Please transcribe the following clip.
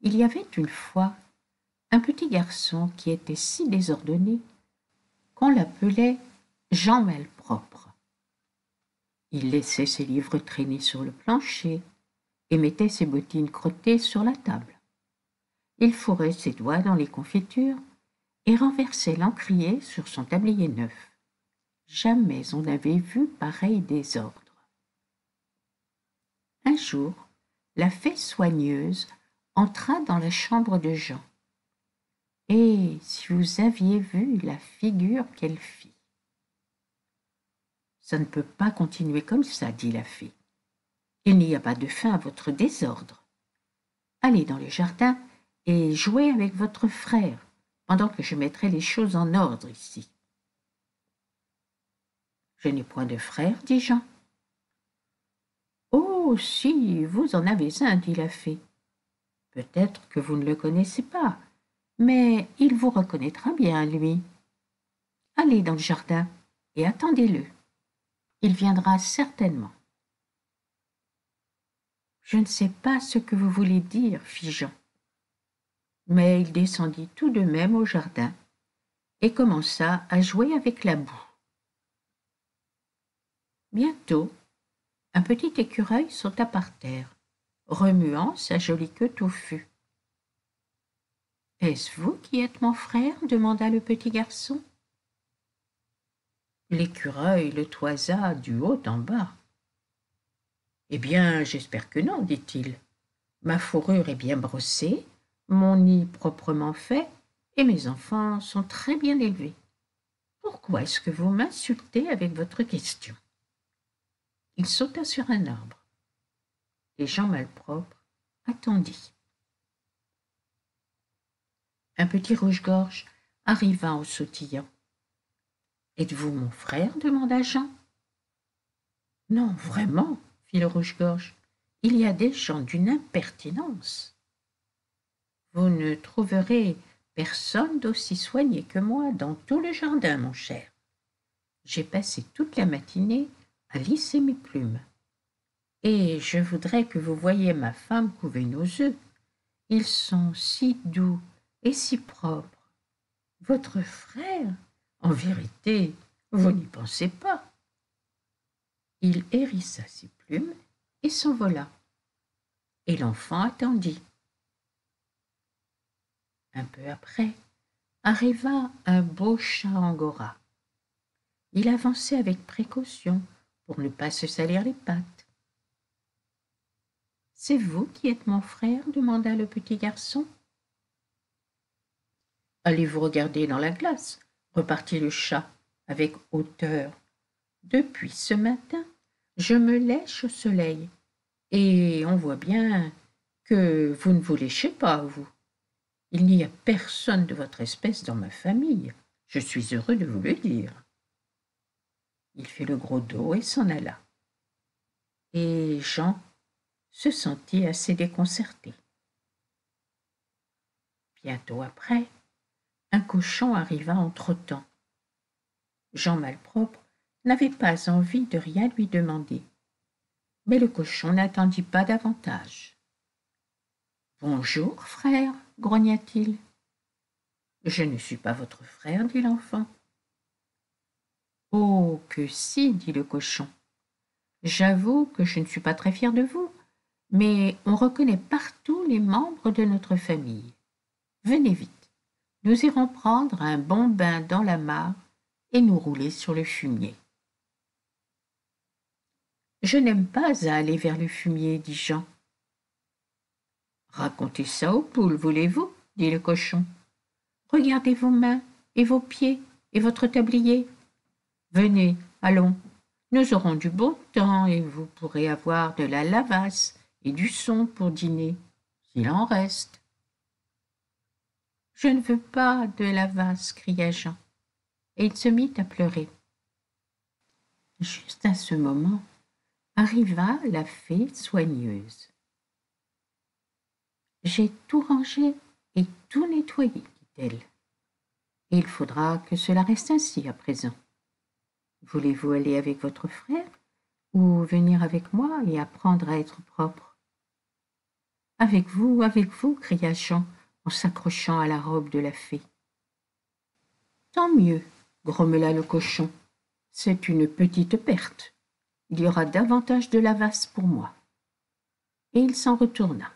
Il y avait une fois un petit garçon qui était si désordonné qu'on l'appelait Jean Malpropre. Il laissait ses livres traîner sur le plancher et mettait ses bottines crottées sur la table. Il fourrait ses doigts dans les confitures et renversait l'encrier sur son tablier neuf. Jamais on n'avait vu pareil désordre. Un jour, la fée soigneuse entra dans la chambre de Jean. Et si vous aviez vu la figure qu'elle fit. Ça ne peut pas continuer comme ça, dit la fée. Il n'y a pas de fin à votre désordre. Allez dans le jardin et jouez avec votre frère, pendant que je mettrai les choses en ordre ici. Je n'ai point de frère, dit Jean. Oh, si, vous en avez un, dit la fée. Peut-être que vous ne le connaissez pas, mais il vous reconnaîtra bien, lui. Allez dans le jardin et attendez-le. Il viendra certainement. Je ne sais pas ce que vous voulez dire, fit Jean. Mais il descendit tout de même au jardin et commença à jouer avec la boue. Bientôt, un petit écureuil sauta par terre, remuant sa jolie queue touffue. « Est-ce vous qui êtes mon frère ?» demanda le petit garçon. L'écureuil le toisa du haut en bas. « Eh bien, j'espère que non, dit-il. Ma fourrure est bien brossée, mon nid proprement fait, et mes enfants sont très bien élevés. Pourquoi est-ce que vous m'insultez avec votre question ?» Il sauta sur un arbre. Et Jean Malpropre attendit. Un petit rouge-gorge arriva en sautillant. « Êtes-vous mon frère ?» demanda Jean. « Non, vraiment, » fit le rouge-gorge. « Il y a des gens d'une impertinence. Vous ne trouverez personne d'aussi soigné que moi dans tout le jardin, mon cher. J'ai passé toute la matinée à lisser mes plumes. Et je voudrais que vous voyiez ma femme couver nos œufs. Ils sont si doux et si propres. Votre frère, en vérité, vous n'y pensez pas. » Il hérissa ses plumes et s'envola. Et l'enfant attendit. Un peu après, arriva un beau chat angora. Il avançait avec précaution pour ne pas se salir les pattes. « C'est vous qui êtes mon frère ?» demanda le petit garçon. « Allez-vous regarder dans la glace ?» repartit le chat avec hauteur. « Depuis ce matin, je me lèche au soleil, et on voit bien que vous ne vous léchez pas, vous. Il n'y a personne de votre espèce dans ma famille, je suis heureux de vous le dire. » Il fit le gros dos et s'en alla. Et Jean se sentit assez déconcerté. Bientôt après, un cochon arriva en trottant. Jean Malpropre n'avait pas envie de rien lui demander. Mais le cochon n'attendit pas davantage. « Bonjour, frère, » grogna-t-il. « Je ne suis pas votre frère, dit l'enfant. « Oh, que si, dit le cochon. J'avoue que je ne suis pas très fier de vous, mais on reconnaît partout les membres de notre famille. Venez vite, nous irons prendre un bon bain dans la mare et nous rouler sur le fumier. » « Je n'aime pas à aller vers le fumier, dit Jean. »« Racontez ça aux poules, voulez-vous ?» dit le cochon. « Regardez vos mains et vos pieds et votre tablier. Venez, allons, nous aurons du beau temps et vous pourrez avoir de la lavasse et du son pour dîner, s'il en reste. »« Je ne veux pas de lavasse, » cria Jean, et il se mit à pleurer. Juste à ce moment, arriva la fée soigneuse. « J'ai tout rangé et tout nettoyé, dit-elle. Et il faudra que cela reste ainsi à présent. Voulez-vous aller avec votre frère ou venir avec moi et apprendre à être propre ? » Avec vous, cria Jean en s'accrochant à la robe de la fée. Tant mieux, grommela le cochon. C'est une petite perte. Il y aura davantage de lavasse pour moi. Et il s'en retourna.